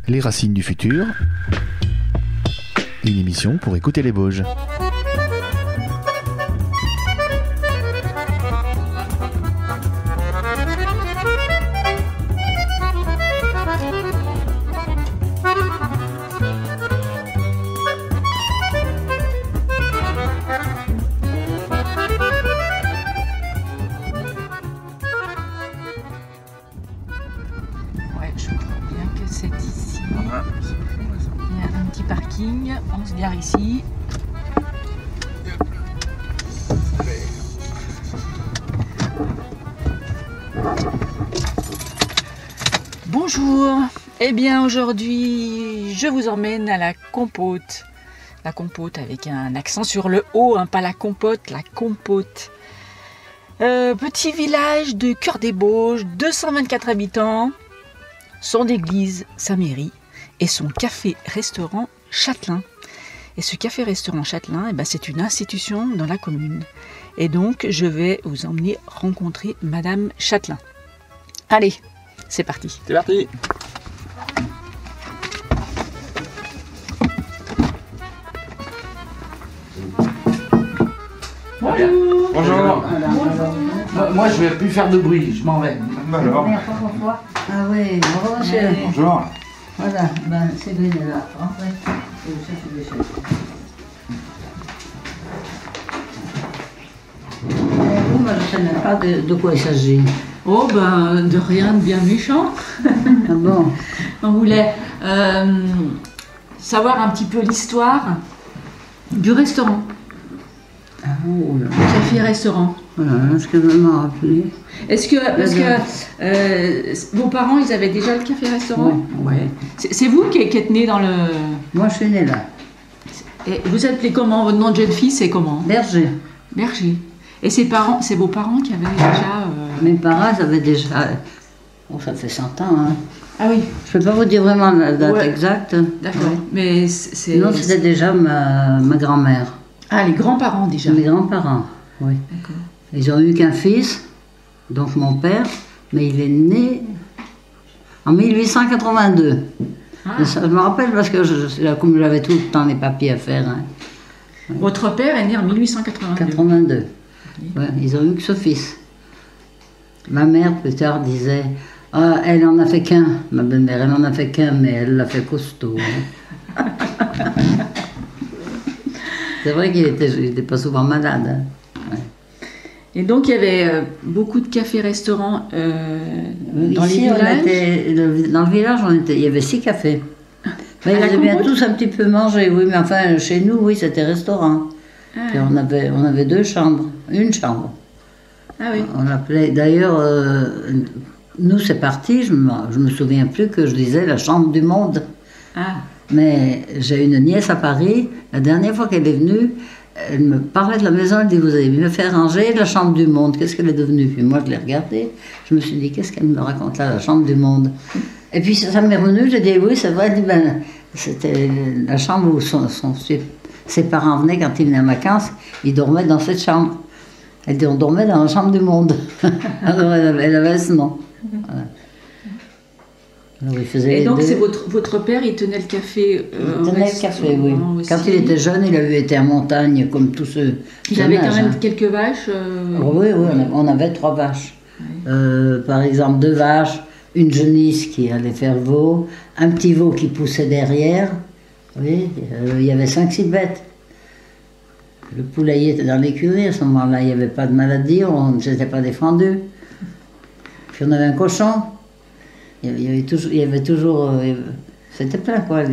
Les racines du futur, une émission pour écouter les Bauges. On se gare ici. Bonjour. Eh bien aujourd'hui je vous emmène à la compote. La compote avec un accent sur le haut, hein, pas la compote, la compote. Petit village de Cœur des Bauges, 224 habitants, son église, sa mairie et son café-restaurant Châtelain. Et ce café-restaurant Châtelain, eh ben, c'est une institution dans la commune. Et donc, je vais vous emmener rencontrer Madame Châtelain. Allez, c'est parti. C'est parti. Bonjour. Bonjour. Moi, je vais plus faire de bruit, je m'en vais. Alors. Ah oui, bonjour monsieur. Bonjour. Voilà, ben Séverine est là. Entrez. Et vous cherchez des choses. Vous, moi je ne sais même pas de quoi il s'agit. Oh ben, de rien de bien méchant. Ah bon? On voulait savoir un petit peu l'histoire du restaurant. Ah oh là. Café-restaurant. Voilà, ce que je m'en rappelais. Est-ce que, parce que vos parents, ils avaient déjà le café-restaurant? Oui. Ouais. C'est vous qui êtes né dans le... Moi je suis née là. Et vous appelez comment? Votre nom de jeune fille, c'est comment? Berger. Berger. Et ses parents, c'est vos parents qui avaient déjà... Mes parents avaient déjà... Oh, ça fait 100 ans, hein. Ah oui. Je ne peux pas vous dire vraiment la date exacte. D'accord. Ouais. Mais c'est... Non, c'était déjà ma grand-mère. Ah, les grands-parents déjà. Mes grands-parents, oui. D'accord. Ils ont eu qu'un fils, donc mon père, mais il est né en 1882. Ah. Ça, je me rappelle parce que comme j'avais tout le temps les papiers à faire. Hein. Votre père est né en 1882. 82. Ouais, ils ont eu que ce fils. Ma mère, plus tard, disait ah, elle en a fait qu'un, ma belle-mère, elle en a fait qu'un, mais elle l'a fait costaud. Hein. C'est vrai qu'il était pas souvent malade. Hein. Ouais. Et donc, il y avait beaucoup de cafés-restaurants dans Ici, les villages. dans le village, il y avait 6 cafés. Mais À la ils aimaient compote? tous un petit peu manger, oui, mais enfin, chez nous, oui, c'était restaurant. Ah, Puis on avait 2 chambres, une chambre. ah oui. On l'appelait, d'ailleurs, nous, c'est parti, je me souviens plus que je disais la chambre du monde. Ah, Mais j'ai une nièce à Paris, la dernière fois qu'elle est venue, elle me parlait de la maison, elle dit, vous avez mieux fait ranger la chambre du monde, qu'est-ce qu'elle est devenue? Puis moi je l'ai regardée, je me suis dit, qu'est-ce qu'elle me raconte là, la chambre du monde? Et puis ça m'est revenu, j'ai dit, oui c'est vrai, elle dit, ben, c'était la chambre où ses parents venaient quand ils venaient en vacances, ils dormaient dans cette chambre. Elle dit, on dormait dans la chambre du monde. Alors elle avait ce nom. Voilà. Alors, il faisait et donc, les deux. c'est votre père, il tenait le café Il tenait le café, oui. aussi. Quand il était jeune, il avait été en montagne, comme tous ceux. Il son avait âge, quand même hein. quelques vaches. Oui, on avait 3 vaches. Ouais. Par exemple, 2 vaches, une genisse qui allait faire veau, un petit veau qui poussait derrière. Oui, il y avait 5-6 bêtes. Le poulailler était dans l'écurie, à ce moment-là, il n'y avait pas de maladie, on ne s'était pas défendu. Puis on avait un cochon. Il y avait toujours c'était plein quoi.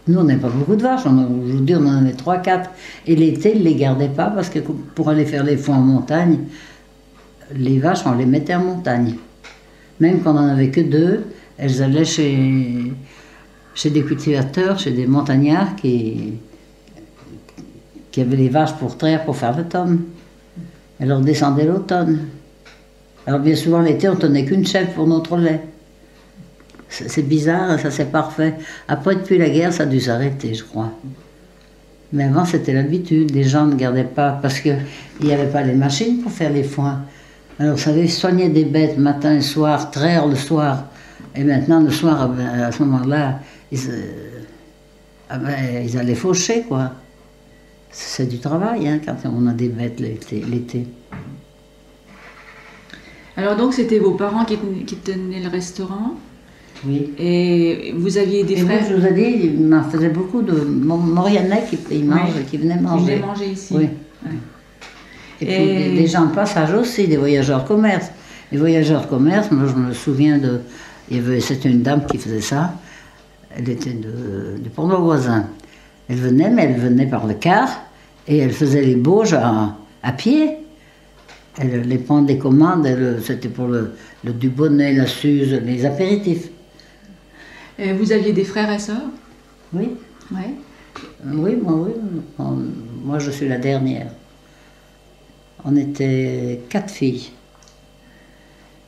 Nous on n'avait pas beaucoup de vaches, aujourd'hui on en avait 3-4. Et l'été ils ne les gardaient pas parce que pour aller faire les foins en montagne, les vaches on les mettait en montagne. Même quand on n'en avait que 2, elles allaient chez des cultivateurs, chez des montagnards qui avaient les vaches pour traire, pour faire l'automne. Elles leur descendaient l'automne. Alors bien souvent l'été on tenait qu'une chèvre pour notre lait. C'est bizarre, ça c'est parfait. Après depuis la guerre ça a dû s'arrêter je crois. Mais avant c'était l'habitude, les gens ne gardaient pas parce qu'il n'y avait pas les machines pour faire les foins. Alors vous savez, soigner des bêtes matin et soir, traire le soir, Et maintenant, le soir, à ce moment-là, ils allaient faucher, quoi. C'est du travail, hein, quand on a des bêtes l'été. Alors donc c'était vos parents qui tenaient le restaurant Oui. et vous aviez des Et moi, frères je vous ai dit, il m'en faisait beaucoup de Mauriennais qui venaient manger. qui venaient manger ici. Oui. Ouais. Et puis des gens de passage aussi, des voyageurs de commerce. Les voyageurs de commerce, moi je me souviens c'était une dame qui faisait ça. Elle était du pont voisin. Elle venait, mais elle venait par le car et elle faisait les Bauges à pied. Les prendre les commandes, c'était pour le Dubonnet, la Suze, les apéritifs. Et vous aviez des frères et sœurs? Oui. Ouais. Oui. Moi, je suis la dernière. On était 4 filles.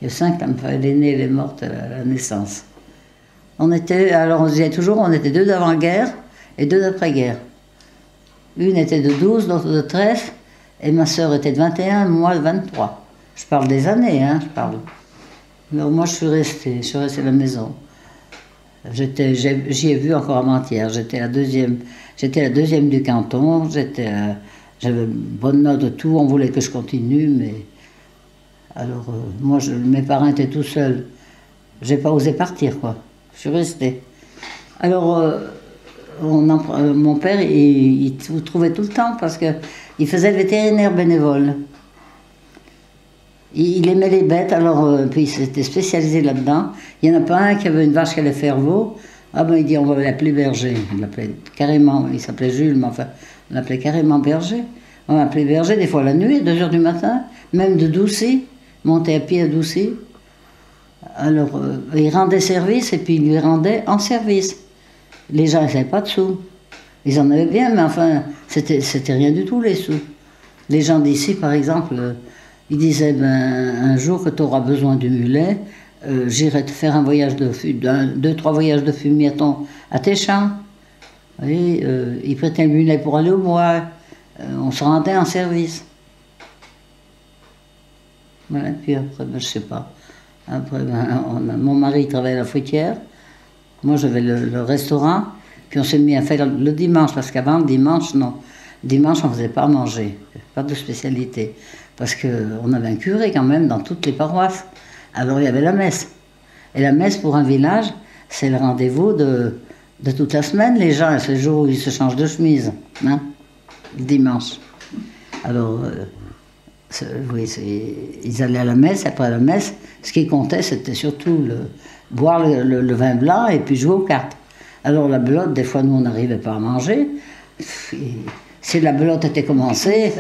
Il y a 5, l'aînée, elle est morte à la naissance. On disait toujours, on était 2 d'avant-guerre et 2 d'après-guerre. Une était de 12, l'autre de 13. Et ma sœur était de 21, moi de 23. Je parle des années, hein, je parle. Alors moi je suis restée à la maison. J'y ai vu encore avant-hier. J'étais la deuxième du canton. J'avais une bonne note de tout. On voulait que je continue, mais alors mes parents étaient tout seuls. J'ai pas osé partir, quoi. Je suis restée. Alors mon père, il vous trouvait tout le temps parce qu'il faisait le vétérinaire bénévole. Il aimait les bêtes, alors puis il s'était spécialisé là-dedans. Il n'y en a pas un qui avait une vache qui allait faire veau. Ah ben il dit on va l'appeler Berger. Il l'appelait carrément, il s'appelait Jules, mais enfin on l'appelait carrément Berger. On l'appelait Berger des fois la nuit, 2h du matin, même de Doucy, monter à pied à Doucy. Alors il rendait service et puis il lui rendait en service. Les gens n'avaient pas de sous. Ils en avaient bien, mais enfin, c'était rien du tout, les sous. Les gens d'ici, par exemple, ils disaient, un jour que tu auras besoin du mulet, j'irai te faire un voyage 2-3 voyages de fumier à tes champs. Oui, ils prêtaient le mulet pour aller au bois. On se rendait en service. Voilà, puis après, je sais pas. Après, mon mari travaillait à la fruitière. Moi, j'avais le restaurant, puis on s'est mis à faire le dimanche, parce qu'avant, le dimanche, non. Le dimanche, on ne faisait pas manger, pas de spécialité. Parce qu'on avait un curé quand même dans toutes les paroisses. Alors, il y avait la messe. Et la messe, pour un village, c'est le rendez-vous de toute la semaine. Les gens, c'est le jour où ils se changent de chemise, hein, le dimanche. Alors, ils allaient à la messe, après la messe, ce qui comptait, c'était surtout boire le vin blanc et puis jouer aux cartes. Alors la belote, des fois nous on n'arrivait pas à manger. Si la belote était commencée,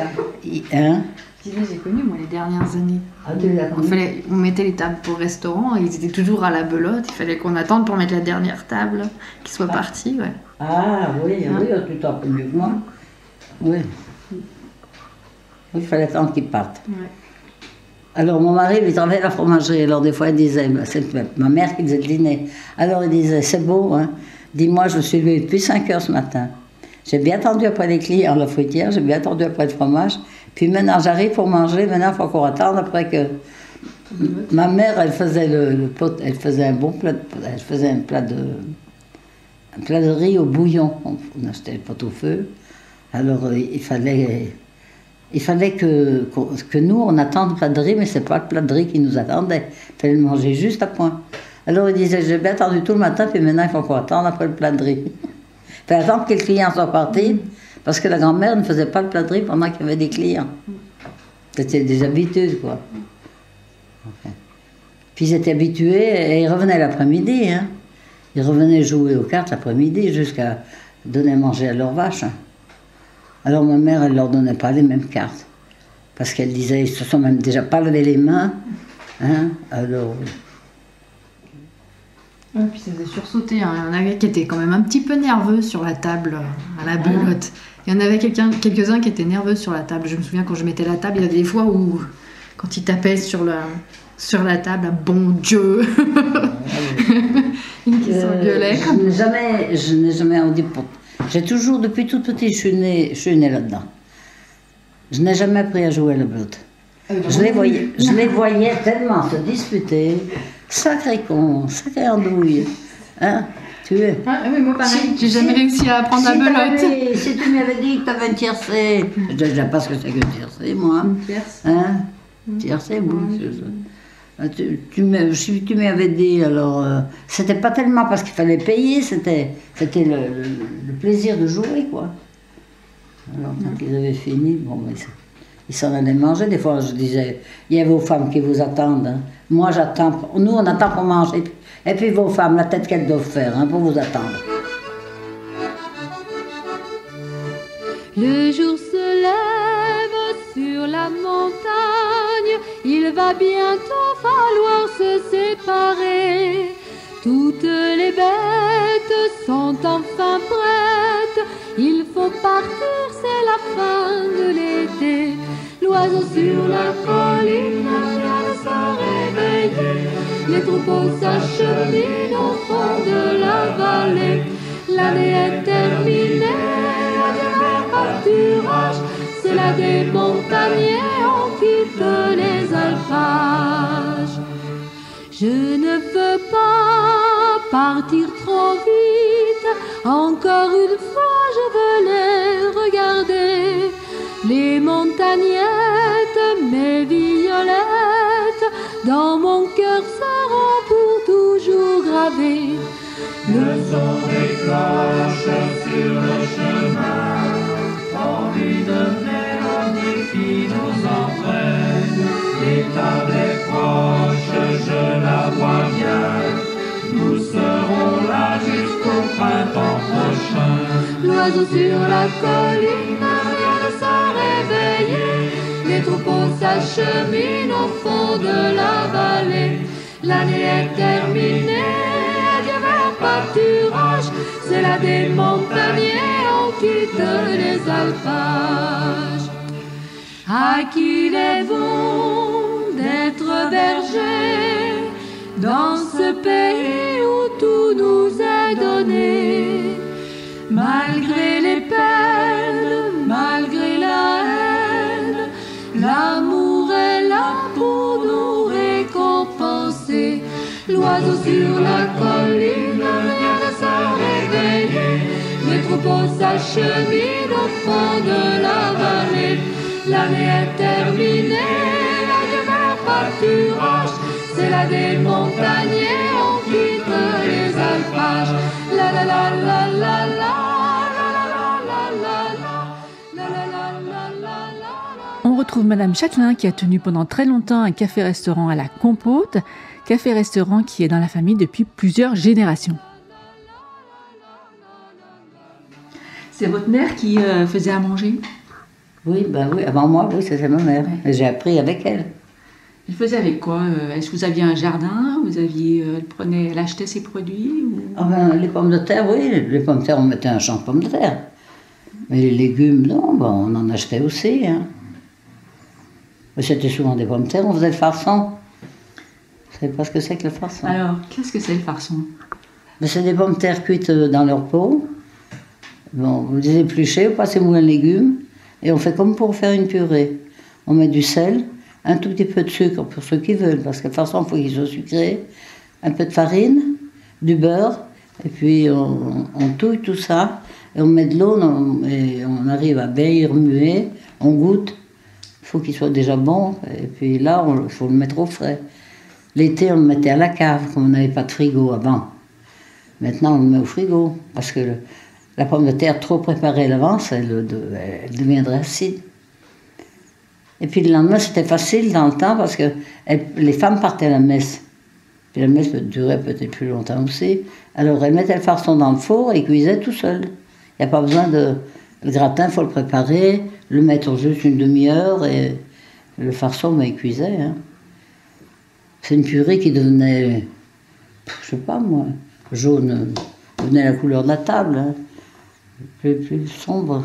hein? J'ai connu moi les dernières années. Ah, tu l'as connu? On mettait les tables pour restaurant, ils étaient toujours à la belote, il fallait qu'on attende pour mettre la dernière table, qu'ils soient partis. Ouais. Ah oui, oui, tu t'en rappelles mieux que moi. Oui. Il fallait attendre qu'ils partent. Ouais. Alors mon mari, il travaillait à la fromagerie. Alors des fois, il disait, c'est ma mère qui faisait le dîner. Alors il disait, c'est beau, hein. Dis-moi, je me suis levée depuis 5h ce matin. J'ai bien attendu après les clients à la fruitière, j'ai bien attendu après le fromage. Puis maintenant, j'arrive pour manger. Maintenant, il faut encore attendre après que... Ma mère, elle faisait elle faisait un bon plat, elle faisait un plat de riz au bouillon. On achetait le pot au feu. Alors il fallait que nous, on attende le plat de riz, mais c'est pas le plat de riz qui nous attendait. Il fallait le manger juste à point. Alors il disait, j'ai bien attendu tout le matin, puis maintenant il faut encore attendre après le plat de riz. Il fallait attendre que les clients soient partis, parce que la grand-mère ne faisait pas le plat de riz pendant qu'il y avait des clients. C'était des habitudes, quoi. Okay. Puis ils étaient habitués, et ils revenaient l'après-midi. Hein. Ils revenaient jouer aux cartes l'après-midi, jusqu'à donner à manger à leurs vaches. Alors ma mère, elle ne leur donnait pas les mêmes cartes. Parce qu'elle disait, ils se sont même déjà pas lavé les mains. Hein, alors... Ouais, puis ça faisait sursauter. Hein. Il y en avait qui étaient quand même un petit peu nerveux sur la table, à la belote. Il y en avait quelques-uns qui étaient nerveux sur la table. Je me souviens quand je mettais la table, il y avait des fois où, quand ils tapaient sur la table, bon Dieu, une qui s'engueulait. Je n'ai jamais envie pour... J'ai toujours, depuis toute petite, je suis née là-dedans. Je n'ai jamais appris à jouer à la belote. Je les voyais tellement se disputer. Sacré con, sacré andouille. Hein, tu es. Ah oui, moi pareil, j'ai jamais réussi à apprendre la belote. Si tu m'avais dit que tu avais un tiercé, je ne sais pas ce que c'est qu'un tiercé, moi. Une tierce. Hein? Tiercé, oui. Si tu m'avais dit, alors, c'était pas tellement parce qu'il fallait payer, c'était le plaisir de jouer, quoi. Alors, quand ils avaient fini, bon, mais ils s'en allaient manger. Des fois, je disais, il y a vos femmes qui vous attendent. Hein. Moi, j'attends. Nous, on attend pour manger. Et puis vos femmes, la tête qu'elles doivent faire hein, pour vous attendre. Le jour se lève sur la montagne, il va bientôt falloir se séparer. Toutes les bêtes sont enfin prêtes, il faut partir, c'est la fin de l'été. L'oiseau sur la colline vient de se réveiller, les troupeaux s'acheminent au fond de la vallée. L'année est terminée, pâturage, c'est là des montagnais, on quitte les alpages. Je ne veux pas partir trop vite, encore une fois je veux les regarder. Les montagnettes, mes violettes, dans mon cœur seront pour toujours gravées. Le son des cloches sur le chemin, envie de mélodie qui nous entraîne. L'étable est proche, je la vois bien. Nous serons là jusqu'au printemps prochain. L'oiseau sur la colline vient de se réveiller. Les troupeaux s'acheminent au fond de la vallée. L'année est terminée, adieu vers pâturage. C'est là des montagnais, on quitte les alpages. À qui les vont d'être bergers dans ce pays où tout nous est donné. Malgré les peines, malgré la haine, l'amour est là pour nous récompenser. L'oiseau sur la colline vient de se réveiller. Les troupeaux s'acheminent au fond de la vallée. L'année est terminée, adieu vers pâturage. C'est là des montagnais, on quitte les alpages. La la la la la la. On retrouve Madame Châtelain qui a tenu pendant très longtemps un café-restaurant à la Compote, café-restaurant qui est dans la famille depuis plusieurs générations. C'est votre mère qui faisait à manger? Oui, ben oui, avant moi, oui, c'était ma mère. Ouais. J'ai appris avec elle. Elle faisait avec quoi? Est-ce que vous aviez un jardin? Elle achetait ses produits ou... Ah ben, les pommes de terre, oui, les pommes de terre, on mettait un champ de pommes de terre. Mais les légumes, non, ben, on en achetait aussi. Hein. Mais c'était souvent des pommes de terre, on faisait le farçon. Vous savez pas ce que c'est que le farçon? Alors, qu'est-ce que c'est le farçon? Ben, c'est des pommes de terre cuites dans leur peau. Bon, vous les épluchez, vous passez moins de légumes, et on fait comme pour faire une purée. On met du sel, un tout petit peu de sucre pour ceux qui veulent, parce que le farçon, il faut qu'il soit sucré, un peu de farine, du beurre, et puis on touille tout ça, et on met de l'eau, et on arrive à bien y remuer, on goûte, il faut qu'il soit déjà bon, et puis là, il faut le mettre au frais. L'été, on le mettait à la cave, comme on n'avait pas de frigo avant. Maintenant, on le met au frigo, parce que la pomme de terre trop préparée à l'avance, elle deviendrait acide. Et puis le lendemain, c'était facile dans le temps parce que les femmes partaient à la messe. Puis la messe durait peut-être plus longtemps aussi. Alors elles mettaient le farçon dans le four et ils cuisaient tout seuls. Il n'y a pas besoin de... Le gratin, il faut le préparer, le mettre juste une demi-heure et le farçon, ben, il cuisait. Hein. C'est une purée qui devenait, je sais pas moi, jaune, devenait la couleur de la table. Hein. Plus sombre.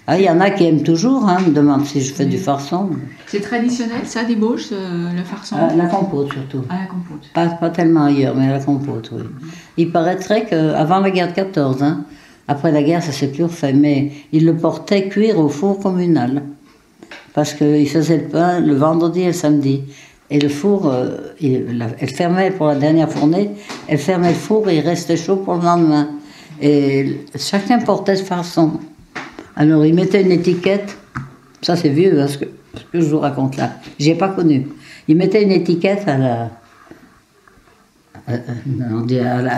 Ah, il y en a qui aiment toujours, hein, me demandent si je fais du farçon. C'est traditionnel, ça, des Bauges, le farçon? La compote, surtout. À la Compote. Pas tellement ailleurs, mais à la compote, oui. Il paraîtrait qu'avant la guerre de 14, hein, après la guerre, ça s'est plus refait, mais ils le portaient cuire au four communal. parce qu'il faisait le pain le vendredi et le samedi. Et le four, elle fermait pour la dernière fournée, elle fermait le four et il restait chaud pour le lendemain. Et chacun portait ce farçon. Alors il mettait une étiquette, ça c'est vieux, hein, ce que je vous raconte là, je n'ai pas connu. Il mettait une étiquette à la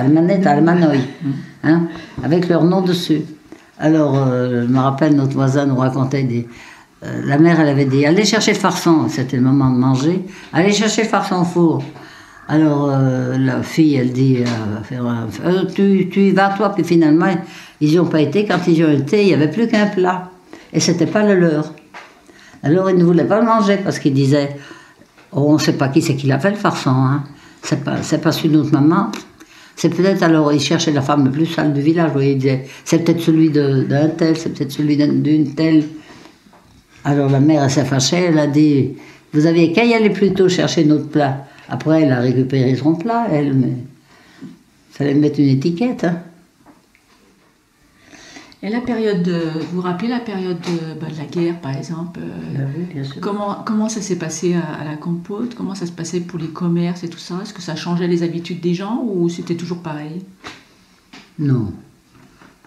manette, à la manouille, hein, avec leur nom dessus. Alors, je me rappelle, notre voisin nous racontait la mère, elle avait dit, allez chercher le farçon, c'était le moment de manger, allez chercher le farçon au four. Alors, la fille, elle dit, tu y vas toi, puis finalement, ils n'y ont pas été. Quand ils y ont été, il n'y avait plus qu'un plat, et c'était pas le leur. Alors, ils ne voulaient pas le manger, parce qu'ils disaient, oh, on ne sait pas qui c'est qui l'a fait, le farçon, hein. C'est pas celui de notre maman. C'est peut-être, alors, ils cherchaient la femme la plus sale du village, vous voyez, ils disaient, c'est peut-être celui d'un tel, c'est peut-être celui d'une telle. Alors la mère, elle s'est fâchée, elle a dit, vous aviez qu'à y aller plus tôt chercher notre plat. Après, elle a récupéré son plat, elle, mais il fallait mettre une étiquette. Hein. Et la période, vous vous rappelez la période de la guerre, par exemple Oui, bien sûr. Comment ça s'est passé à la Compote? Comment ça se passait pour les commerces et tout ça? Est-ce que ça changeait les habitudes des gens ou c'était toujours pareil? Non.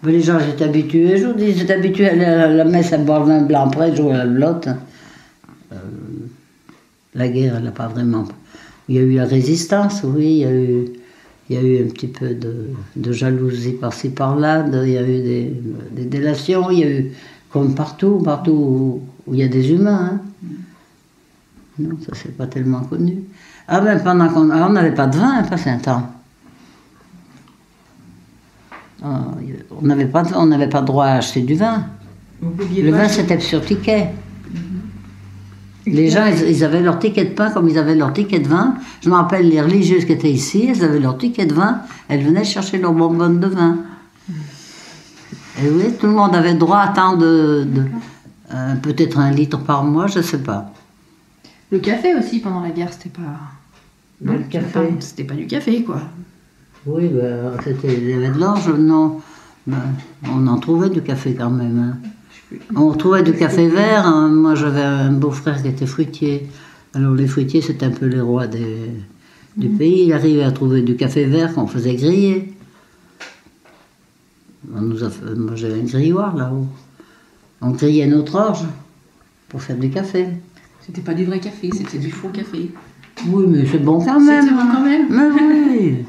Mais les gens étaient habitués, je vous dis, ils étaient habitués à aller à la messe à boire le vin blanc après, jouer à la belote. La guerre, elle n'a pas vraiment... Il y a eu la résistance, oui, il y a eu un petit peu de jalousie par-ci par-là, il y a eu des délations, il y a eu, comme partout où il y a des humains. Hein. Non, ça c'est pas tellement connu. Ah ben pendant qu'on n'avait pas de vin, pas un temps. On n'avait pas droit à acheter du vin. Le vin c'était sur ticket. Les gens, ils avaient leur ticket de pain comme ils avaient leur ticket de vin. Je me rappelle les religieuses qui étaient ici, elles avaient leur ticket de vin, elles venaient chercher leur bonbonne de vin. Et oui, tout le monde avait droit à tant peut-être 1 litre par mois, je ne sais pas. Le café aussi pendant la guerre, c'était pas. Le café. C'était pas du café, quoi. Oui, ben, il y avait de l'orge, non. Ben, on en trouvait du café quand même. Hein. On trouvait du café vert. Hein. Moi, j'avais un beau-frère qui était fruitier. Alors, les fruitiers, c'était un peu les rois du pays. Il arrivait à trouver du café vert qu'on faisait griller. Moi, j'avais un grilloir là-haut. On grillait notre orge pour faire du café. C'était pas du vrai café, c'était du faux café. Oui, mais c'est bon quand même. C'était bon quand même. Mais oui.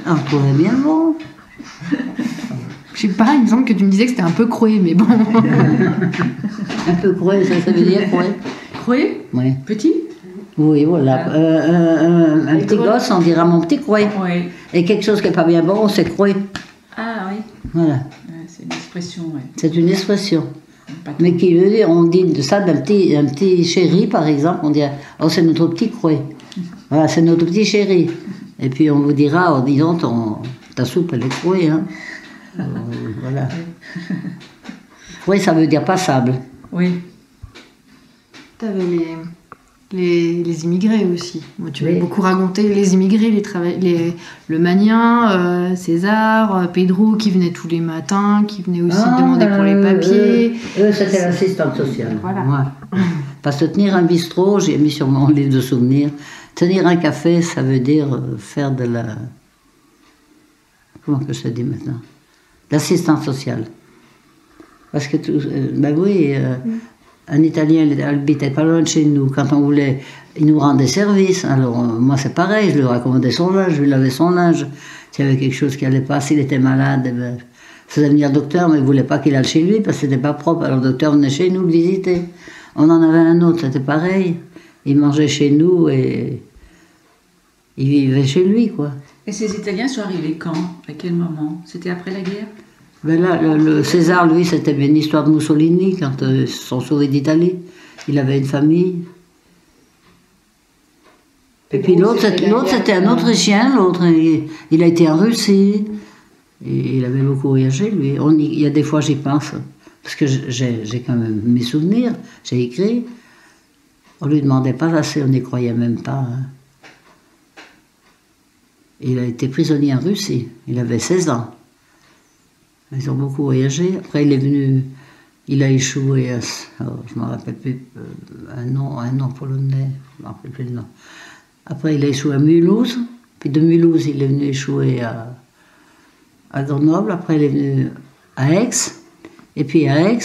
On trouvait bien bon. Je sais pas, il me semble que tu me disais que c'était un peu croué, mais bon. Un peu croué, ça veut dire croué. Croué? Oui. Petit? Oui, voilà. Un petit gosse, on dira mon petit croué. Oui. Et quelque chose qui n'est pas bien bon, c'est croué. Ah oui. Voilà. C'est une expression, oui. C'est une expression. Pas Mais qui veut dire, on dit de ça d'un petit chéri, par exemple, on dirait, oh, c'est notre petit croué. Voilà, c'est notre petit chéri. Et puis on vous dira, oh, dis donc, ta soupe, elle est crouée. Hein. Voilà. Croué, ça veut dire passable. Oui. T'avais les immigrés aussi. Moi, tu m'as Oui. beaucoup raconté les immigrés, le Magnien, César, Pedro qui venait tous les matins, qui venait aussi demander pour les papiers. Eux, c'était l'assistante sociale. Voilà. Ouais. Parce que tenir un bistrot, j'ai mis sur mon livre de souvenirs, tenir un café, ça veut dire faire de la... Comment que je te dis maintenant? L'assistance sociale. Parce que, ben oui... Un Italien, il habitait pas loin de chez nous. Quand on voulait, il nous rendait service. Alors, moi, c'est pareil, je lui recommandais son linge, je lui lavais son linge. S'il y avait quelque chose qui allait pas, s'il était malade, ben, je faisais venir le docteur, mais il voulait pas qu'il aille chez lui parce que c'était pas propre. Alors, le docteur venait chez nous le visiter. On en avait un autre, c'était pareil. Il mangeait chez nous et il vivait chez lui, quoi. Et ces Italiens sont arrivés quand? À quel moment? C'était après la guerre? Ben là, le César, lui, c'était une histoire de Mussolini, quand ils se sont sauvés d'Italie. Il avait une famille. Et puis l'autre, c'était un Autrichien, l'autre, il a été en Russie. Et il avait beaucoup voyagé, lui. Il y a des fois, j'y pense, parce que j'ai quand même mes souvenirs, j'ai écrit. On lui demandait pas assez, on n'y croyait même pas. Hein. Il a été prisonnier en Russie, il avait 16 ans. Ils ont beaucoup voyagé. Après, il est venu Il a échoué alors, je ne me rappelle plus, un nom polonais, je ne me rappelle plus le nom. Après, il a échoué à Mulhouse, puis de Mulhouse, il est venu échouer à Grenoble, après il est venu à Aix, et puis à Aix,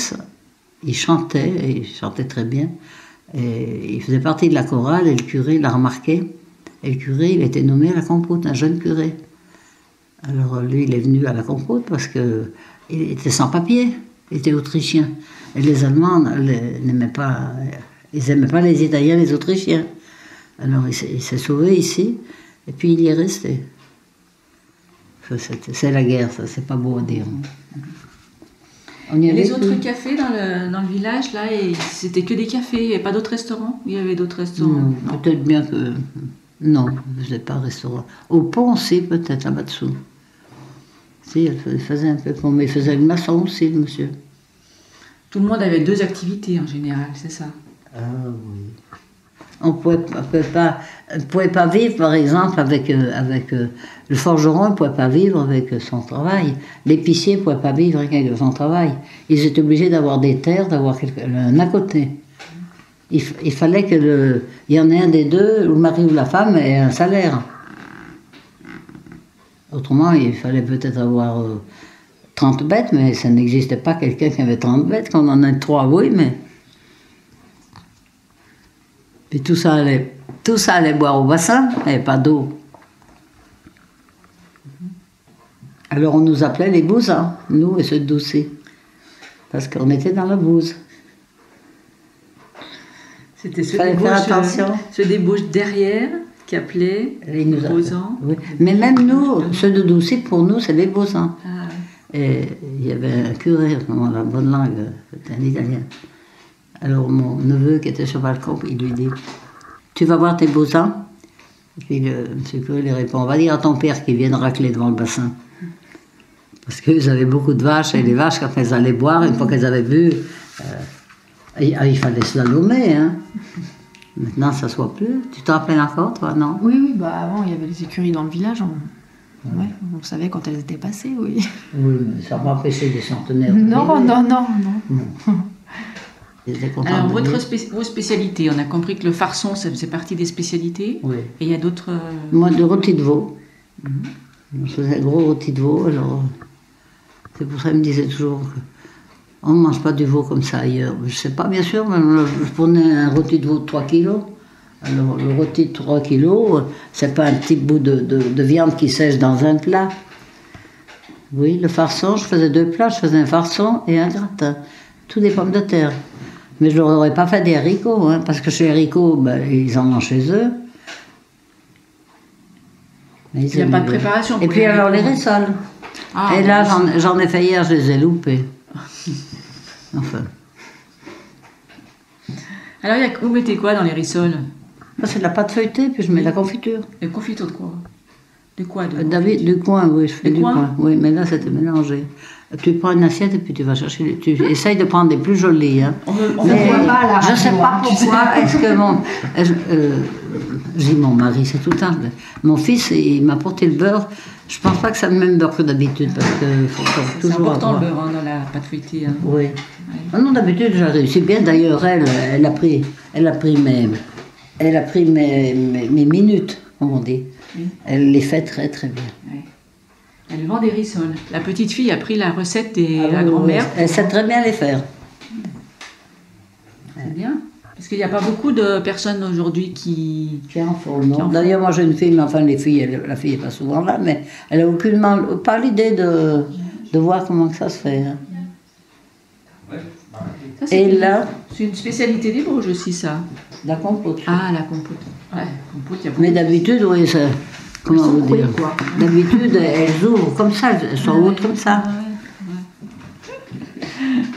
il chantait très bien, et il faisait partie de la chorale, et le curé l'a remarqué, et le curé, il était nommé à la Compote, un jeune curé. Alors lui, il est venu à la Compote parce qu'il était sans papier, il était autrichien. Et les Allemands n'aimaient pas, ils n'aimaient pas les Italiens, les Autrichiens. Alors il s'est sauvé ici, et puis il y est resté. C'est la guerre, ça, c'est pas beau à dire. Et les autres cafés dans le village, là, c'était que des cafés, il n'y avait pas d'autres restaurants? Il y avait d'autres restaurants? Non, peut-être bien que... Non, je ne faisais pas restaurant. Au pont aussi, peut-être, là-bas dessous. Si, il faisait un peu comme... Mais il faisait le maçon aussi, le monsieur. Tout le monde avait 2 activités en général, c'est ça? Ah oui. On ne pouvait pas vivre, par exemple, avec le forgeron, il ne pouvait pas vivre avec son travail. L'épicier ne pouvait pas vivre avec son travail. Ils étaient obligés d'avoir des terres, d'avoir un à côté. Il fallait qu'il y en ait un des deux, ou le mari ou la femme, ait un salaire. Autrement, il fallait peut-être avoir 30 bêtes, mais ça n'existait pas quelqu'un qui avait 30 bêtes. Quand on en a 3, oui, mais... Puis tout ça allait boire au bassin, il n'y avait pas d'eau. Alors on nous appelait les bousins, nous et ceux de Doucet, parce qu'on était dans la bouse. C'était ceux des Bouches derrière qui appelaient les Bosans. Oui. Mais même nous, ceux de Doucet, pour nous, c'est les Bosans. Ah. Et il y avait un curé à ce moment-là, bonne langue, c'était un Italien. Alors mon neveu qui était sur le balcon, il lui dit « Tu vas voir tes Bosans ?» Et puis le curé lui répond « Va dire à ton père qu'il vienne racler devant le bassin. » Parce qu'ils avaient beaucoup de vaches, et les vaches, quand elles allaient boire, une fois qu'elles avaient bu, il fallait slalomer, hein. Maintenant, ça ne soit plus. Tu t'en rappelles encore, toi, non? Oui, bah avant, il y avait les écuries dans le village. On savait quand elles étaient passées, oui. Oui, mais ça m'a empêché des centenaires. Non. Alors, vos spécialités, on a compris que le farçon, ça faisait partie des spécialités. Oui. Et il y a d'autres... Moi, de rôti de veau. Je faisais un gros rôti de veau, alors... C'est pour ça qu'il me disait toujours qu'on ne mange pas du veau comme ça ailleurs. Je ne sais pas, bien sûr, mais je prenais un rôti de veau de 3 kilos. Alors, le rôti de 3 kilos, c'est pas un petit bout de viande qui sèche dans un plat. Oui, le farçon, je faisais 2 plats, je faisais un farçon et un gratin. Tout des pommes de terre. Mais je ne leur aurais pas fait des haricots, hein, parce que chez les haricots, ben, ils en mangent chez eux. Il n'y a pas de préparation. Et puis alors les rissoles. Ah, et là, j'en ai fait hier, je les ai loupés. Enfin. Alors, vous mettez quoi dans les rissoles? C'est de la pâte feuilletée, puis je mets de la confiture. Et confiture de quoi? De quoi? Du coin, oui, je fais du coin. Oui, mais là, c'était mélangé. Tu prends une assiette et puis tu vas chercher. Tu essayes de prendre des plus jolies. Hein. On ne voit pas la je ne sais pas pourquoi. Est-ce que mon. Je dis mon mari, c'est tout le temps. Mon fils, il m'a apporté le beurre. Je ne pense pas que c'est le même beurre que d'habitude. Parce que faut toujours. C'est important le beurre dans la pâte feuilletée. Hein. Oui. Ouais. Ah non, d'habitude, j'ai réussi bien. D'ailleurs, elle a pris mes minutes, comme on dit. Oui. Elle les fait très très bien. Oui. Elle vend des rissoles. La petite fille a pris la recette de la grand-mère. Oui. Elle sait très bien les faire. C'est bien. Parce qu'il n'y a pas beaucoup de personnes aujourd'hui qui en font. Non. D'ailleurs, moi j'ai une fille, mais enfin la fille n'est pas souvent là, mais elle n'a aucunement pas l'idée de voir comment ça se fait. Hein. Ça, c'est une spécialité des Vosges aussi, ça. La compote. Ah, la compote. Ouais, compote, y a mais d'habitude, oui, ça. Comment vous dire? D'habitude, elles ouvrent comme ça, elles sont hautes comme ça.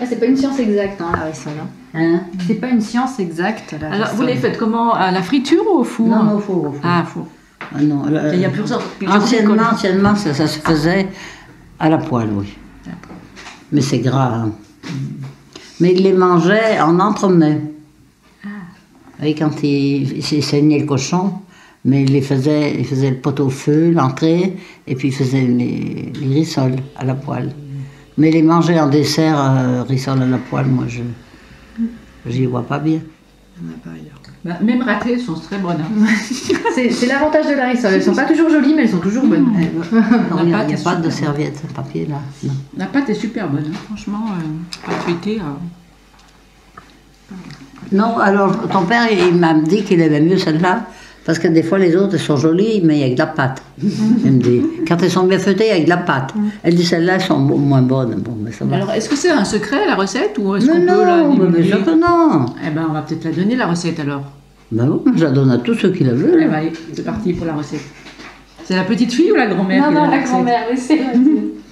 C'est pas une science exacte, hein, la rissole. Hein? C'est pas une science exacte. La alors, vous les faites comment? À la friture ou au four? Non, au four. Ah, au four. Ah, non, il y a plusieurs anciennement, ça se faisait à la poêle, oui. Mais c'est gras. Hein. Mais ils les mangeaient en entremets. Ah. Oui, quand ils saignaient le cochon, mais ils faisaient le pot au feu, l'entrée, et puis ils faisaient les rissoles à la poêle. Mais les manger en dessert, rissole à la poêle, moi, j'y vois pas bien. On n'a pas ailleurs. Bah, même ratées, elles sont très bonnes. Hein. C'est l'avantage de la rissole. Elles sont pas toujours jolies, mais elles sont toujours bonnes. Non, il n'y a, pâte est pas de super. serviette papier là. Non. La pâte est super bonne, hein. Franchement, pas feuilletée. Non, alors ton père, il m'a dit qu'il aimait mieux celle-là, parce que des fois les autres, elles sont jolies, mais avec de la pâte. Il me dit, quand elles sont bien feuilletées, avec de la pâte. Elle dit, celles-là, elles sont moins bonnes. Bon, mais ça va. Alors, est-ce que c'est un secret, la recette, ou est-ce Mais qu'on peut la non, mais bien divulguer? sûr que non. Eh ben, on va peut-être la donner, la recette, alors. Ben oui, je la donne à tous ceux qui la Eh veulent. ben, allez, c'est parti pour la recette. C'est la petite fille ou la grand-mère Non, qui non, donne la recette grand-mère, oui, c'est vrai.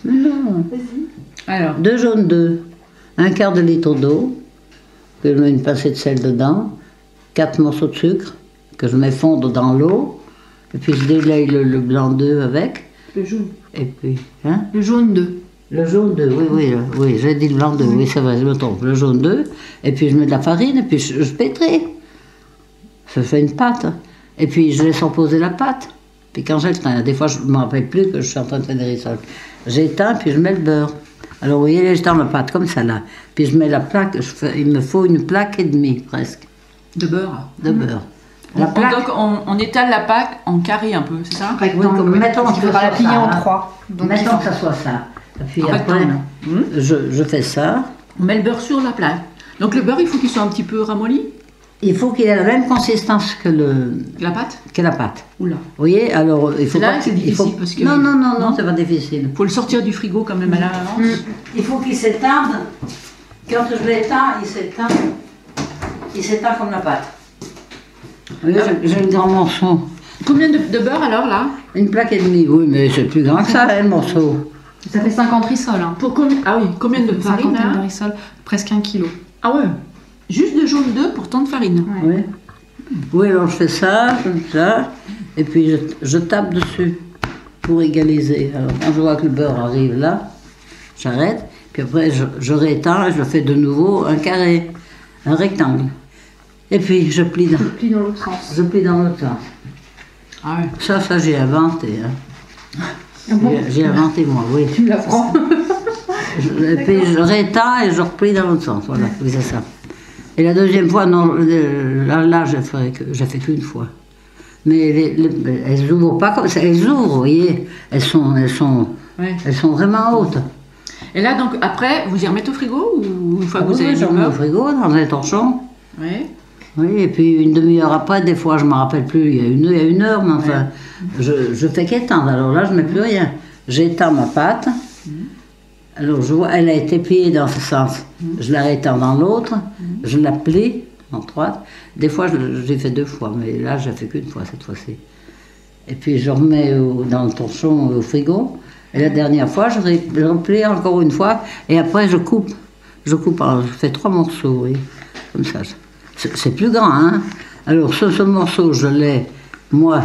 Non. Alors, 2 jaunes d'œufs, 1/4 de litre d'eau, que je mets une pincée de sel dedans, 4 morceaux de sucre, que je mets fondre dans l'eau, et puis je délaye le blanc d'œuf avec, Le jaune. et puis, hein, Le jaune d'œuf. le jaune d'œuf, oui, j'ai dit le blanc d'œuf, oui, c'est vrai, je me trompe, le jaune d'œuf, et puis je mets de la farine, et puis je pétris. Je fais une pâte, et puis je laisse reposer la pâte. Puis quand j'éteins, des fois je ne me rappelle plus que je suis en train de faire des rissoles. J'éteins, puis je mets le beurre. Alors vous voyez, j'éteins ma pâte comme ça là. Puis je mets la plaque, il me faut une plaque et demie presque de beurre. de beurre. Donc, on étale la pâte en carré un peu, c'est ça? Mettons Il que faudra ça la plier soit en ça, hein. 3. Donc, Mettons que ça soit ça. Et puis En après, rectangle. je fais ça. On met le beurre sur la plaque. Donc le beurre, il faut qu'il soit un petit peu ramolli, Il faut qu'il ait la même consistance que la pâte. la pâte. Oula. Vous voyez, alors il faut C'est là pas que c'est il faut- difficile, parce que- Non, c'est pas difficile. Faut le sortir du frigo quand même à l'avance. Il faut qu'il s'étende. Quand je l'éteins, il s'étend comme la pâte. Vous voyez, j'ai le grand morceau. Combien de beurre alors là? Une plaque et demie, oui, mais c'est plus grand que ça, hein, le morceau. Ça fait 50 rissoles. Hein. Pour ah oui, combien de farine Cinquantaine de là? rissoles, presque 1 kilo. Ah ouais. Juste de jaune d'œuf pour tant de farine. Ouais. Oui. Oui, alors je fais ça, comme ça, et puis je tape dessus pour égaliser. Alors quand je vois que le beurre arrive là, j'arrête, puis après je réétends et je fais de nouveau un carré, un rectangle. Et puis je plie dans, Plie dans l'autre sens. je plie dans l'autre sens. Ah ouais. Ça j'ai inventé. Hein. Ah bon J'ai inventé moi, oui. Tu l'apprends. Et puis je réétends et je replie dans l'autre sens, voilà, oui, c'est ça. Et la deuxième fois, non, là j'ai fait qu'une fois. Mais elles n'ouvrent pas comme ça, elles ouvrent, vous voyez, elles sont Ouais. vraiment hautes. Et là donc après, vous y remettez au frigo ou une fois que vous Oui, avez mis je le remets au beurre? frigo, dans un torchon. Ouais. Oui, et puis une demi-heure après, des fois, je ne me rappelle plus, il y a une heure, mais enfin, je fais qu'étendre. Alors là, je ne mets plus rien. J'étends ma pâte. Alors, je vois, elle a été pliée dans ce sens. Je la rétends dans l'autre, je la plie en trois. Des fois, j'ai fait 2 fois, mais là, j'ai fait qu'une fois cette fois-ci. Et puis, je remets dans le torchon au frigo. Et la dernière fois, je replie encore une fois. Et après, je coupe. Je fais 3 morceaux, oui. Comme ça. C'est plus grand, hein. Alors, ce morceau, je l'ai, moi,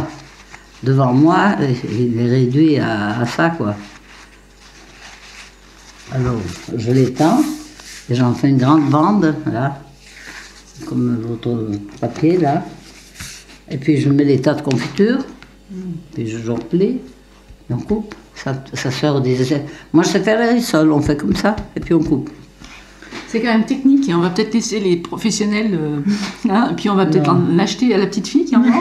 devant moi. Et il est réduit à ça, quoi. Alors, je l'étends, et j'en fais une grande bande, là, comme votre papier, là. Et puis je mets les tas de confiture, puis je replie, et on coupe. Ça sort des essais. Moi, je sais faire les rissoles, on fait comme ça, et puis on coupe. C'est quand même technique, et on va peut-être laisser les professionnels, hein, et puis on va peut-être en acheter à la petite fille qui en vend.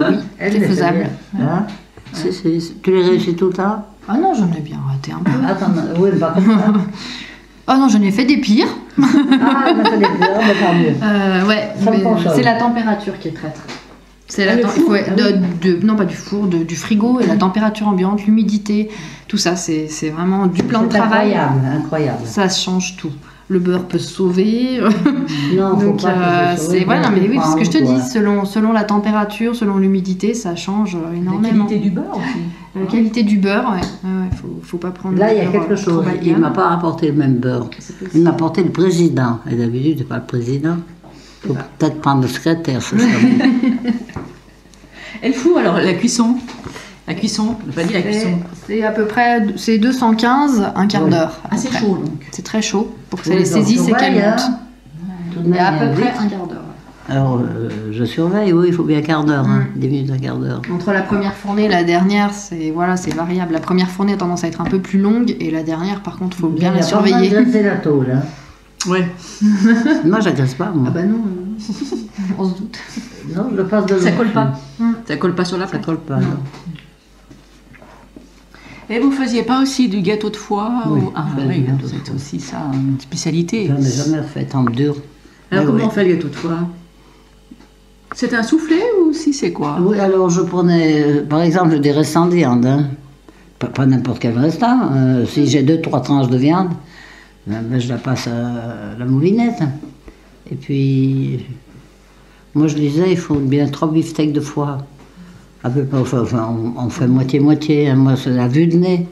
Oui, c'est faisable. Hein? Tu les réussis tout le temps? Ah non, j'en ai bien raté un peu. Attends, oui, pas comme ça. Ah non, j'en ai fait des pires. Ah, on a fait des pleurs, mais tant mieux. Ouais, Ça me mais console. c'est la température qui est traître. C'est le four, non pas du four, du frigo et la température ambiante, l'humidité, tout ça, c'est vraiment du plan de C'est travail. incroyable. Ça change tout. Le beurre peut se sauver. Non, faut Donc pas que ce soit- c'est voilà, mais oui, c'est ce que je te quoi. dis, selon la température, selon l'humidité, ça change La énormément. qualité du beurre aussi. La qualité du beurre, ouais. Faut pas prendre. Là, il y a le beurre quelque chose. trop bas de Il ne gamme. m'a pas apporté le même beurre. Il m'a apporté le président. Et d'habitude, c'est pas le président. Il faut peut-être prendre le secrétaire, ce serait mieux. Et le four alors, la cuisson. La cuisson, on n'a pas dit la cuisson. C'est à peu près, c'est 215, un quart Ouais. d'heure. à peu Assez près. chaud donc. C'est très chaud pour que ça Oui, les donc, saisisse et ouais, qu'elles hein. montent. Tout de Mais à même, peu près vite. un quart d'heure. Alors, je surveille, oui, il faut bien un quart d'heure, 10 minutes, un quart d'heure. Entre la première fournée et la dernière, c'est variable. La première fournée a tendance à être un peu plus longue et la dernière, par contre, il faut bien la surveiller. Graisser la tôle, hein. Ouais. Moi, je l'agresse pas, moi. Ah bah non, on se doute. Non, je passe de l'eau. Ça colle pas. Ça colle pas sur la Ça plaque. colle pas, non. Et vous faisiez pas aussi du gâteau de foie Oui, Ah je fais oui, du gâteau de c'est foie. aussi ça, une spécialité. J'en ai jamais fait en dur. Alors Ah comment oui. on fait le gâteau de foie? C'est un soufflé ou si c'est quoi? Oui, alors je prenais, par exemple, des restants de viande, hein. Pas n'importe quel restant. Si j'ai 2-3 tranches de viande, ben, je la passe à la moulinette. Et puis, moi je disais, il faut bien 3 beefsteaks de foie. À peu près, enfin, on fait moitié-moitié, hein. Moi c'est la vue de nez.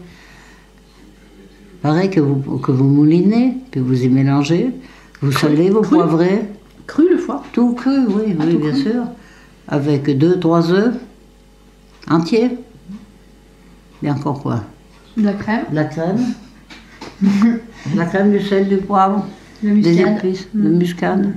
Pareil que vous moulinez, puis vous y mélangez, vous salez, vous poivrez. Cru le foie? Tout cru, oui, oui, bien sûr. Avec 2-3 œufs entiers. Et encore quoi? De la crème, De la crème. La crème, du sel, du poivre, la des muscade. épices, de muscade.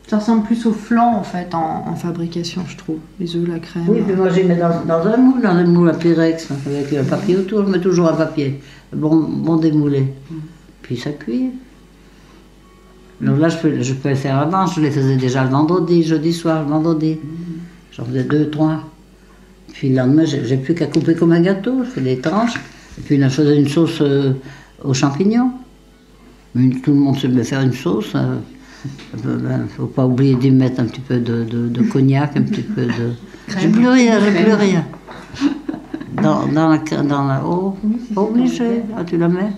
Ça ressemble plus au flan en fait en fabrication, je trouve. Les œufs, la crème. Oui, puis moi j'y mets dans un moule à Pyrex, avec un papier autour, je mets toujours un papier, bon démoulé. Puis ça cuit. Alors là, je peux le faire avant, je les faisais déjà le vendredi, jeudi soir, le vendredi. J'en faisais 2-3. Puis le lendemain, j'ai plus qu'à couper comme un gâteau, je fais des tranches. Et puis là, je faisais une sauce aux champignons. Mais tout le monde sait bien faire une sauce. Faut pas oublier d'y mettre un petit peu de cognac, un petit peu de... J'ai plus rien. Dans la eau, pas obligé. Ah, tu la mets?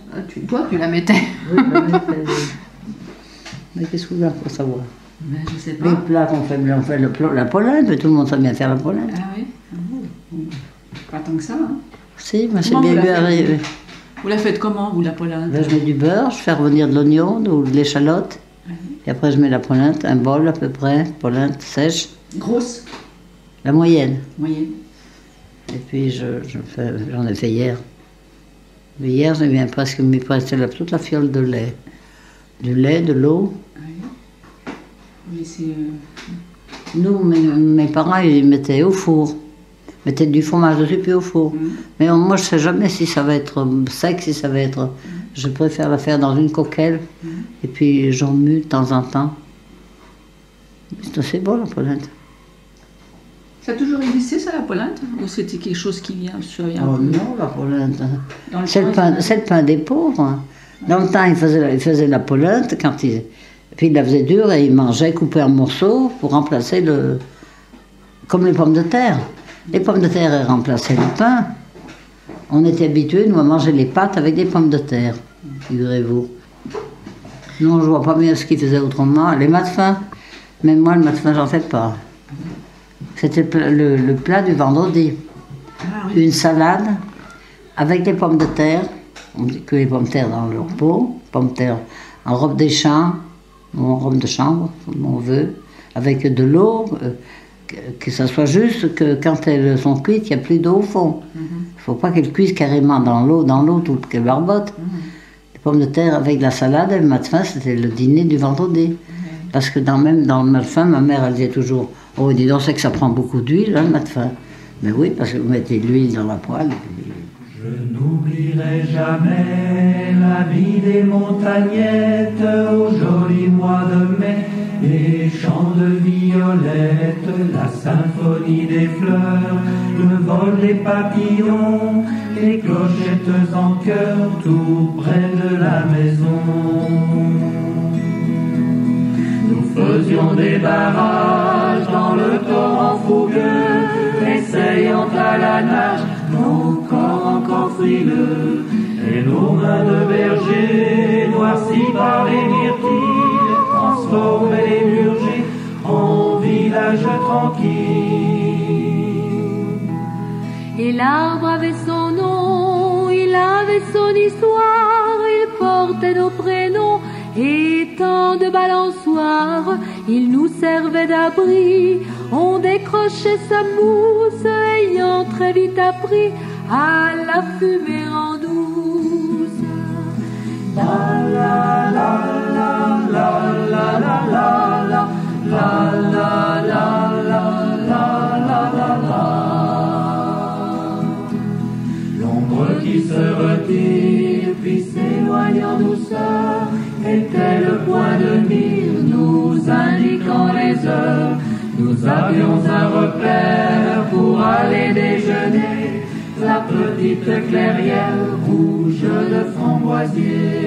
Toi, tu la mettais. Oui, je la mettais, oui. Mais qu'est-ce que vous voulez pour savoir? Ben, je sais Les plats qu'on fait, la polenta, mais tout le monde sait bien faire la polenta. Ah oui? Pas tant que ça. Hein. Si, moi c'est Comment bien vous la vu faites arriver. Vous la faites comment, vous, la polenta? Là, je mets du beurre, je fais revenir de l'oignon ou de l'échalote. Et après, je mets la polenta, un bol à peu près, polenta sèche, Grosse? la moyenne. Moyenne. Et puis, j'en ai fait hier. Mais hier, j'ai bien presque mis toute la fiole de lait. Du lait, de l'eau. Oui, c'est... Nous, mes parents, ils mettaient au four. Ils mettaient du fromage dessus, puis au four. Mais moi, je ne sais jamais si ça va être sec, si ça va être... Je préfère la faire dans une coquelle. Et puis, j'en mue de temps en temps. C'est assez bon, la polenta. Ça a toujours existé, ça, la polenta? Ou c'était quelque chose qui vient sur un Oh peu non, la polenta. dans le C'est le pain des pauvres. Dans le temps, ils faisaient la polenta, puis ils la faisaient dure et ils mangeaient coupée en morceaux pour remplacer comme les pommes de terre. Les pommes de terre, elles remplaçaient le pain. On était habitués, nous, à manger les pâtes avec des pommes de terre, figurez-vous. Non, je vois pas bien ce qu'ils faisaient autrement. Les mat de fin, même moi, le mat de fin, j'en fais pas. C'était le plat du vendredi. Ah oui. Une salade avec des pommes de terre. On dit que les pommes de terre dans leur pot, pommes de terre en robe des champs, ou en robe de chambre, comme on veut, avec de l'eau, que ça soit juste que quand elles sont cuites, il n'y a plus d'eau au fond. Il ne faut pas qu'elles cuisent carrément dans l'eau, tout qu'elles barbotent. Les pommes de terre avec la salade, et le mat de fin, c'était le dîner du vendredi. Parce que même dans le mat de fin, ma mère, elle disait toujours, oh, dis donc, c'est que ça prend beaucoup d'huile, hein, le mat de fin. Mais oui, parce que vous mettez de l'huile dans la poêle. Je n'oublierai jamais la vie des montagnettes au joli mois de mai, les chants de violettes, la symphonie des fleurs, le vol des papillons, les clochettes en chœur tout près de la maison. Nous faisions des barrages dans le torrent fougueux, essayant à la nage nos corps encore frileux, et nos mains de berger noircies par les myrtilles transformaient les murgies en villages tranquilles. Et l'arbre avait son nom, il avait son histoire, il portait nos prénoms et tant de balançoires, il nous servait d'abri, on décrochait sa mousse, ayant très vite appris à la fumer en douce. La la la la la la la la la était le point de mire, nous indiquant les heures. Nous avions un repère pour aller déjeuner, la petite clairière rouge de framboisier.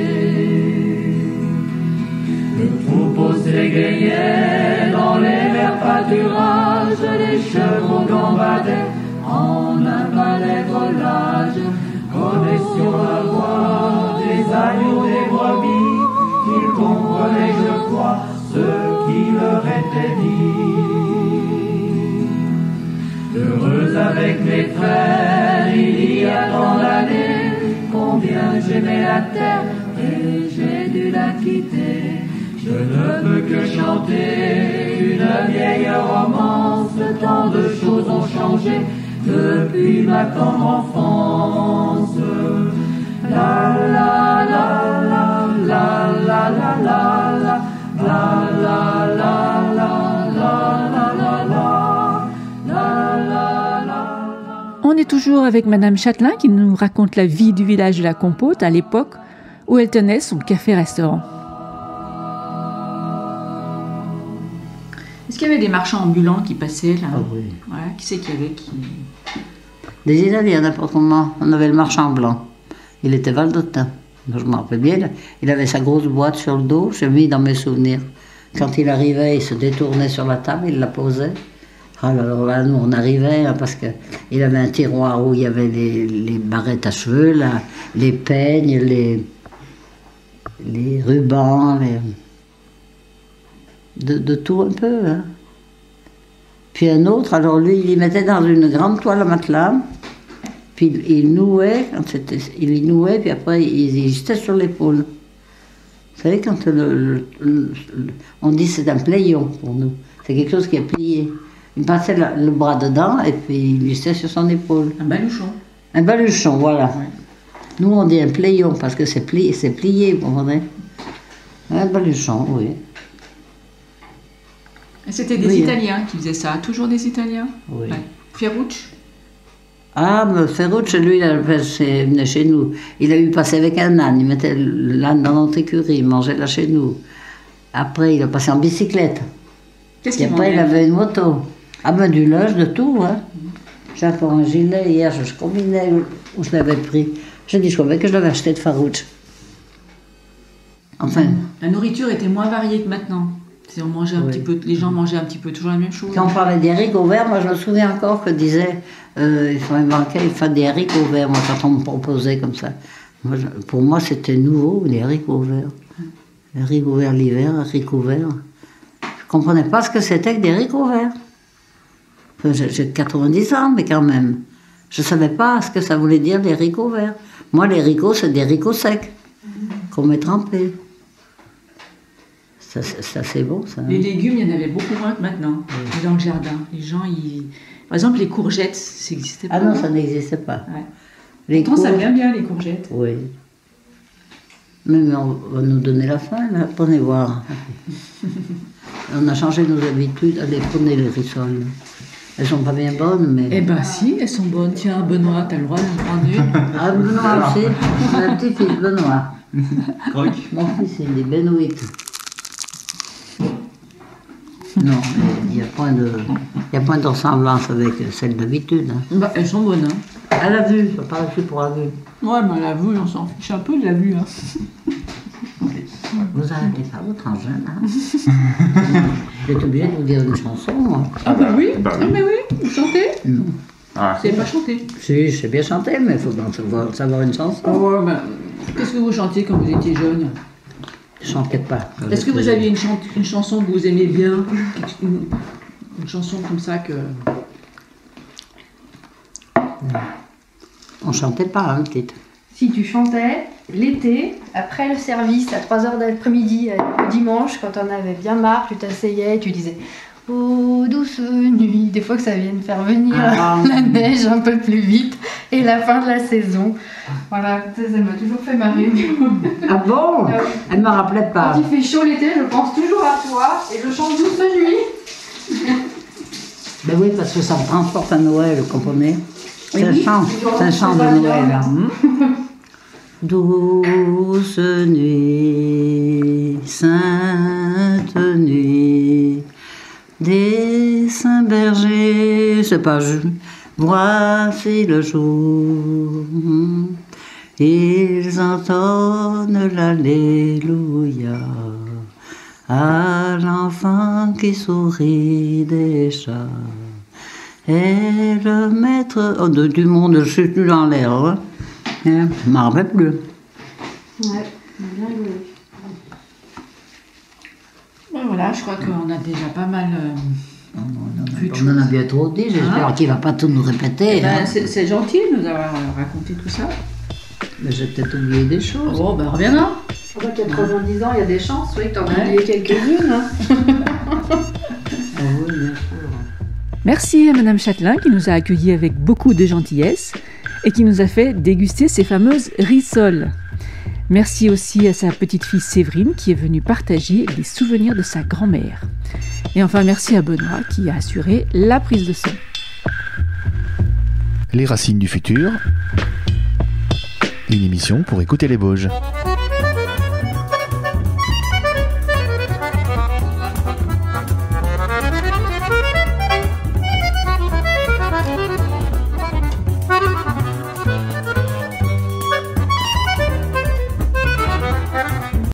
Le troupeau s'égayait dans les verts pâturages, les chevaux gambadaient en un balai volage. Connaissions la voix des agneaux, des brebis, ils comprenaient, je crois, ce qui leur était dit. Heureuse avec mes frères, il y a tant d'années, combien j'aimais la terre et j'ai dû la quitter. Je ne peux que chanter une vieille romance, tant de choses ont changé depuis ma tendre enfance. La la la la la la la la la la la la la la. On est toujours avec Madame Châtelain qui nous raconte la vie du village de la Compote à l'époque où elle tenait son café-restaurant. Est-ce qu'il y avait des marchands ambulants qui passaient là? Ah oui. Ouais, qui c'est qu'il y avait qui... Des Italiens, n'importe comment. On avait le marchand blanc. Il était valdotin. Je me rappelle bien. Il avait sa grosse boîte sur le dos. J'ai mis dans mes souvenirs. Quand il arrivait, il se détournait sur la table, il la posait. Alors là, nous, on arrivait, hein, parce qu'il avait un tiroir où il y avait les barrettes à cheveux, là, les peignes, les rubans, de tout un peu. Hein. Puis un autre, alors lui, il y mettait dans une grande toile à matelas, puis il nouait, il y nouait, puis après, il jetait sur l'épaule. Vous savez, quand on dit c'est un pliant pour nous, c'est quelque chose qui est plié. Il passait le bras dedans et puis il jetait sur son épaule. Un baluchon. Un baluchon, voilà. Ouais. Nous, on dit un pliant parce que c'est plié, vous comprenez? Un baluchon, oui. Et c'était des Italiens qui faisaient ça, toujours des Italiens? Oui. Ouais. Ferrucci? Ah, mais Ferrucci, lui, il venait chez nous. Il a eu passé avec un âne, il mettait l'âne dans notre écurie, il mangeait là chez nous. Après, il a passé en bicyclette. Qu'est-ce Et qu'il après, vendait? il avait une moto. Ah ben, du linge, de tout, hein. J'ai encore un gilet, hier, je combinais où je l'avais pris. J'ai dit, je croyais que je l'avais acheté de Ferrucci. Enfin, La nourriture était moins variée que maintenant. On mangeait un petit peu, les gens mangeaient un petit peu toujours la même chose. quand on parlait des haricots verts, moi je me souviens encore que disait, il faut des haricots verts, moi quand on me proposait comme ça. Pour moi c'était nouveau, les haricots verts. Les haricots verts l'hiver, haricots verts. Je comprenais pas ce que c'était que des haricots verts. Enfin, j'ai 90 ans, mais quand même. Je savais pas ce que ça voulait dire les haricots verts. Moi les haricots, c'est des haricots secs, qu'on met trempés. Ça c'est bon, ça. Les légumes, il y en avait beaucoup moins que maintenant, dans le jardin. Les gens, par exemple, les courgettes, ça n'existait pas. Ah non, ça n'existait pas. Ouais. Les Pourtant, ça courges- vient bien, les courgettes. Oui. Mais on va nous donner la faim, là. Prenez voir. On a changé nos habitudes. Allez, prenez les rissoles. Elles sont pas bien bonnes, mais... Eh ben si, elles sont bonnes. Tiens, Benoît, t'as le droit d'en prendre une. Ah, Benoît aussi. Ma petite fille, Benoît. Croque. Mon fils, il est Benoît. Non, il n'y a point de ressemblance avec celle d'habitude. Hein. Bah, elles sont bonnes, hein. À la vue, ça parle plus pour la vue. Ouais, mais la vue, on s'en fiche un peu de la vue, hein. Vous arrêtez pas votre engin, là. J'étais obligée de vous dire une chanson, moi. Ah bah oui, Bah ah, mais oui, vous chantez. Non. Ah. Vous savez pas chanter. Si, je sais bien chanter, mais il faut bien savoir une chanson. Ah ouais, bah, qu'est-ce que vous chantiez quand vous étiez jeune? Je chantais pas. Est-ce que vous aviez une chanson que vous aimiez bien? Une chanson comme ça que... On chantait pas, hein, petite. Si tu chantais l'été, après le service, à 3h de l'après-midi, le dimanche, quand on avait bien marre, tu t'asseyais et tu disais « Oh, douce nuit », des fois que ça vienne faire venir la neige un peu plus vite et la fin de la saison. Voilà, ça m'a toujours fait marrer. Ah bon? Elle me rappelait pas. Quand il fait chaud l'été, je pense toujours à toi et je chante douce nuit. Ben oui, parce que ça me transporte à Noël, vous comprenez? C'est Oui, un chant, toujours c'est un chant de très Noël. agréable. Hein. Douce nuit, sainte nuit, des saints bergers, c'est pas je, voici le jour. Ils entonnent l'Alléluia à l'enfant qui sourit déjà. Et le maître du monde, je suis plus dans l'air, hein. Je ne m'en rappelle plus. Ouais, bien joué. Ben voilà, je crois qu'on a déjà pas mal vu de On en a choses. bien trop dit, j'espère Hein qu'il ne va pas tout nous répéter. Ben, Hein. c'est gentil de nous avoir raconté tout ça. Mais j'ai peut-être oublié des choses. Bon, ben reviendra. Je crois qu'il y a 90 ans, il y a des chances, oui, que t'en as Ouais. oublié quelques-unes. Hein. Ah oui, bien sûr. Merci à Madame Châtelain qui nous a accueillis avec beaucoup de gentillesse et qui nous a fait déguster ces fameuses rissoles. Merci aussi à sa petite-fille Séverine qui est venue partager les souvenirs de sa grand-mère. Et enfin merci à Benoît qui a assuré la prise de son. Les racines du futur. Une émission pour écouter les Bauges.